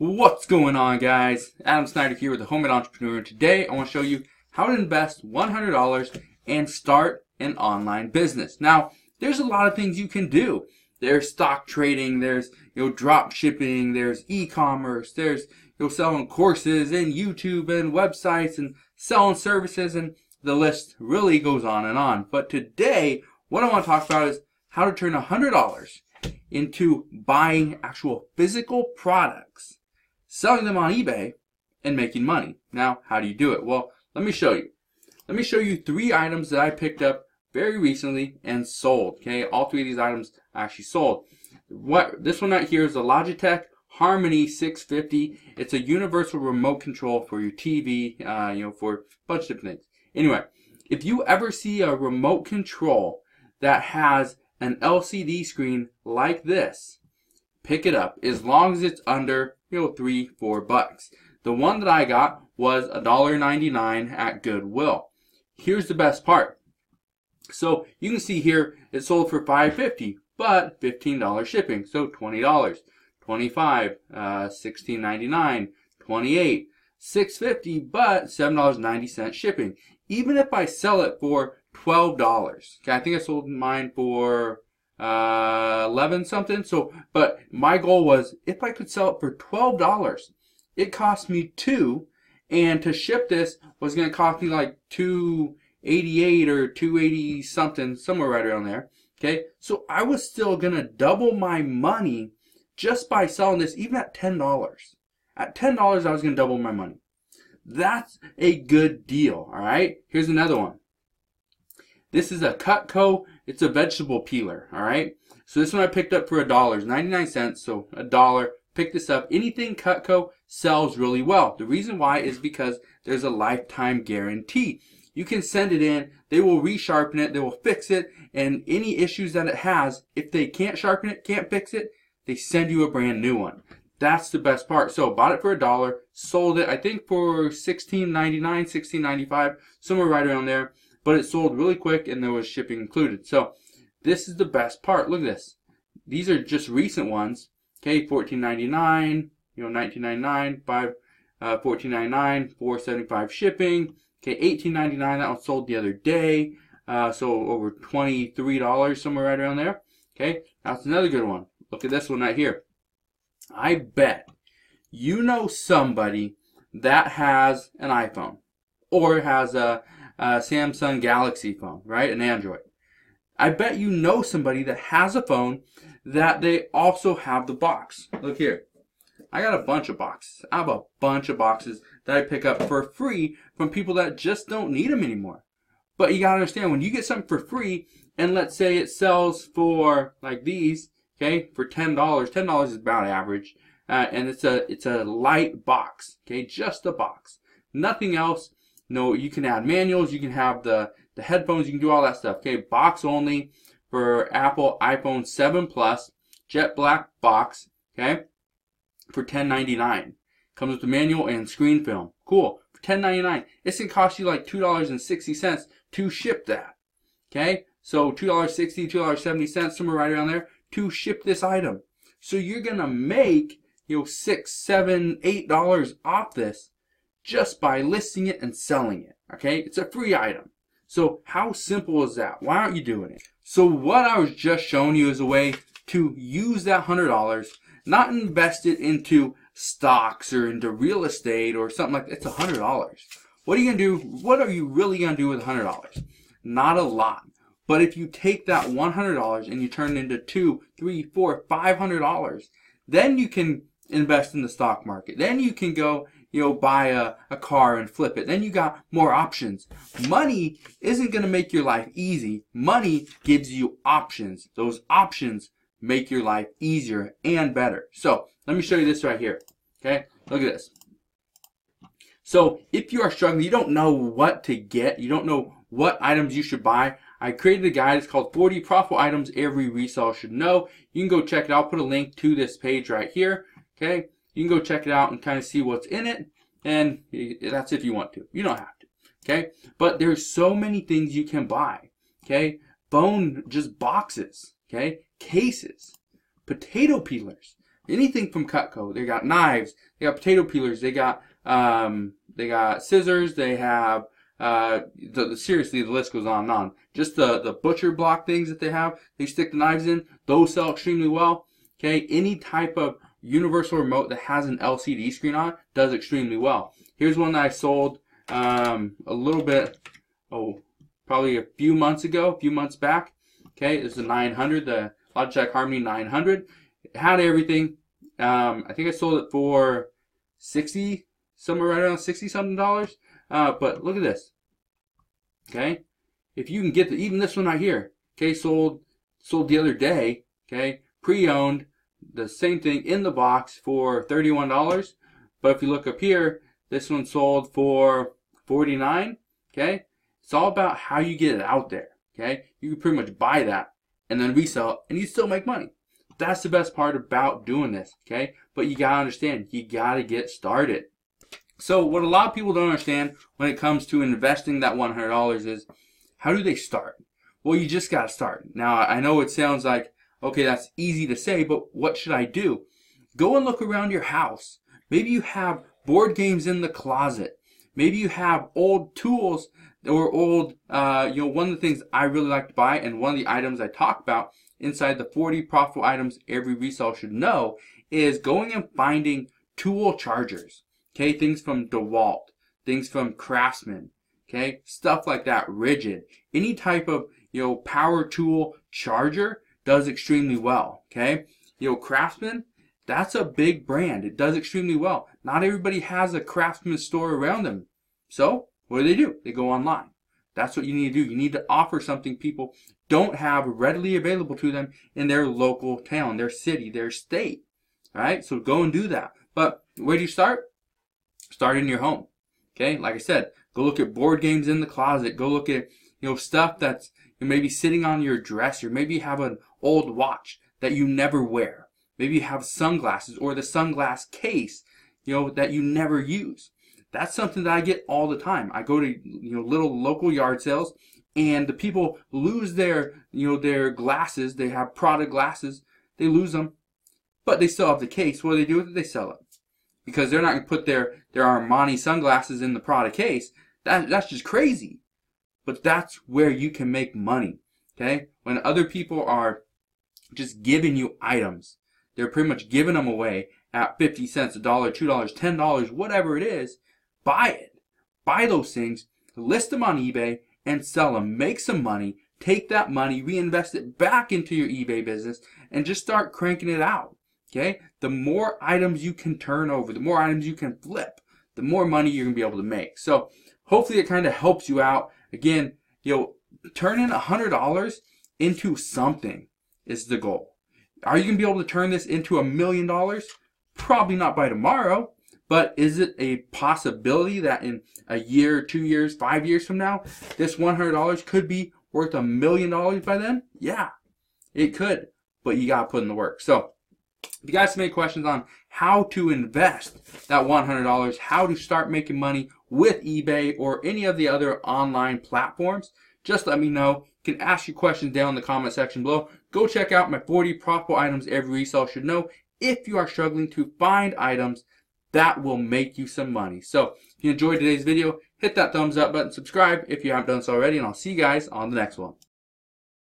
What's going on, guys? Adam Snyder here with the Home Ed Entrepreneur, and today I want to show you how to invest $100 and start an online business. Now, there's a lot of things you can do. There's stock trading, there's drop shipping, there's e-commerce, there's selling courses and YouTube and websites and selling services, and the list really goes on and on. But today, what I want to talk about is how to turn $100 into buying actual physical products, selling them on eBay, and making money. Now, how do you do it? Well, let me show you. Let me show you 3 items that I picked up very recently and sold. Okay, all 3 of these items I actually sold. This one right here is a Logitech Harmony 650. It's a universal remote control for your TV, for a bunch of different things. Anyway, if you ever see a remote control that has an LCD screen like this, pick it up as long as it's under $3-4. The one that I got was $1.99 at Goodwill. Here's the best part. So you can see here it sold for $5.50, but $15 shipping, so $20, $25, $16.99, $28, $6.50, but $7.90 shipping. Even if I sell it for $12, okay, I think I sold mine for 11 something. So, but my goal was if I could sell it for $12, it cost me $2, and to ship this was going to cost me like $2.88 or $2.80 something, somewhere right around there. Okay, so I was still going to double my money just by selling this, even at $10. At $10, I was going to double my money. That's a good deal. All right, here's another one. This is a Cutco. It's a vegetable peeler. All right, so this one I picked up for $1.99, so $1. Pick this up. Anything Cutco sells really well. The reason why is because there's a lifetime guarantee. You can send it in, they will resharpen it, they will fix it, and any issues that it has, if they can't sharpen it, can't fix it, they send you a brand new one. That's the best part. So bought it for $1, sold it I think for $16.99, $16.95, somewhere right around there. But it sold really quick and there was shipping included. So this is the best part. Look at this. These are just recent ones. Okay, $14.99, $19.99, $14.99, $4.75 shipping. Okay, $18.99. That one sold the other day. So over $23, somewhere right around there. Okay, that's another good one. Look at this one right here. I bet you know somebody that has an iPhone or has a Samsung Galaxy phone, right? An Android. I bet you know somebody that has a phone that they also have the box. Look here. I got a bunch of boxes. I have a bunch of boxes that I pick up for free from people that just don't need them anymore. But you gotta understand, when you get something for free, and let's say it sells for like these, okay, for $10. $10 is about average, and it's a light box, okay, just a box, nothing else. No, you can add manuals, you can have the headphones, you can do all that stuff. Okay, box only for Apple iPhone 7 Plus, jet black box. Okay, for $10.99. Comes with the manual and screen film. Cool. For $10.99. It's going to cost you like $2.60 to ship that. Okay? So $2.60, $2.70, somewhere right around there to ship this item. So you're going to make $6, $7, $8 off this just by listing it and selling it. Okay? It's a free item. So how simple is that? Why aren't you doing it? So what I was just showing you is a way to use that $100, not invest it into stocks or into real estate or something like that. It's $100. What are you going to do? What are you really going to do with $100? Not a lot. But if you take that $100 and you turn it into $200, $300, $400, $500, then you can invest in the stock market. Then you can go, buy a car and flip it. Then you got more options. Money isn't going to make your life easy. Money gives you options. Those options make your life easier and better. So let me show you this right here. Okay, look at this. So if you are struggling, you don't know what to get, you don't know what items you should buy, I created a guide. It's called 40 Profitable Items Every Reseller Should Know. You can go check it out. I'll put a link to this page right here. Okay, you can go check it out and kind of see what's in it, and that's if you want to. You don't have to. Okay, but there's so many things you can buy. Okay, just boxes. Okay, cases, potato peelers. anything from Cutco. They got knives, they got potato peelers, they got scissors, they have seriously, the list goes on and on. Just the butcher block things that they have, they stick the knives in, those sell extremely well. Okay, any type of universal remote that has an LCD screen on does extremely well. Here's one that I sold a little bit, probably a few months back. Okay, this is a 900, the Logitech Harmony 900. It had everything. I think I sold it for 60, somewhere right around 60 something dollars. But look at this. Okay, if you can get even this one right here. Okay, sold the other day. Okay, pre-owned, the same thing in the box for $31. But if you look up here, this one sold for $49. Okay, it's all about how you get it out there. Okay, you can pretty much buy that and then resell it, and you still make money. That's the best part about doing this. Okay, but you gotta understand, you gotta get started. So what a lot of people don't understand when it comes to investing that $100 is, how do they start? Well, you just gotta start. Now, I know it sounds like, okay, that's easy to say, but what should I do? Go and look around your house. Maybe you have board games in the closet. Maybe you have old tools or old, one of the things I really like to buy, and one of the items I talk about inside the 40 profitable items every reseller should know, is going and finding tool chargers. Okay, things from DeWalt, things from Craftsman, okay, stuff like that, Rigid. Any type of, power tool charger does extremely well, okay? Craftsman, that's a big brand. It does extremely well. Not everybody has a Craftsman store around them. So, what do? They go online. That's what you need to do. You need to offer something people don't have readily available to them in their local town, their city, their state, right? So go and do that. But where do you start? Start in your home. Okay, like I said, go look at board games in the closet. Go look at stuff that's maybe sitting on your dresser. Maybe you have an old watch that you never wear. Maybe you have sunglasses or the sunglass case that you never use. That's something that I get all the time. I go to little local yard sales, and the people lose their their glasses. They have Prada glasses. They lose them, but they still have the case. What do they do with it? They sell it. Because they're not going to put their Armani sunglasses in the Prada case. That's just crazy. But that's where you can make money. Okay? When other people are just giving you items, they're pretty much giving them away at 50 cents, $1, $2, $10, whatever it is, buy it. Buy those things, list them on eBay, and sell them. Make some money. Take that money, reinvest it back into your eBay business, and just start cranking it out. Okay, the more items you can turn over, the more items you can flip, the more money you're going to be able to make. So hopefully it kind of helps you out. Again, turning $100 into something is the goal. Are you going to be able to turn this into $1 million? Probably not by tomorrow, but is it a possibility that in a year, 2 years, 5 years from now, this $100 could be worth $1 million by then? Yeah, it could, but you got to put in the work. So if you guys have any questions on how to invest that $100, how to start making money with eBay or any of the other online platforms, just let me know. You can ask your questions down in the comment section below. Go check out my 40 profitable items every reseller should know if you are struggling to find items that will make you some money. So if you enjoyed today's video, hit that thumbs up button, subscribe if you haven't done so already, and I'll see you guys on the next one.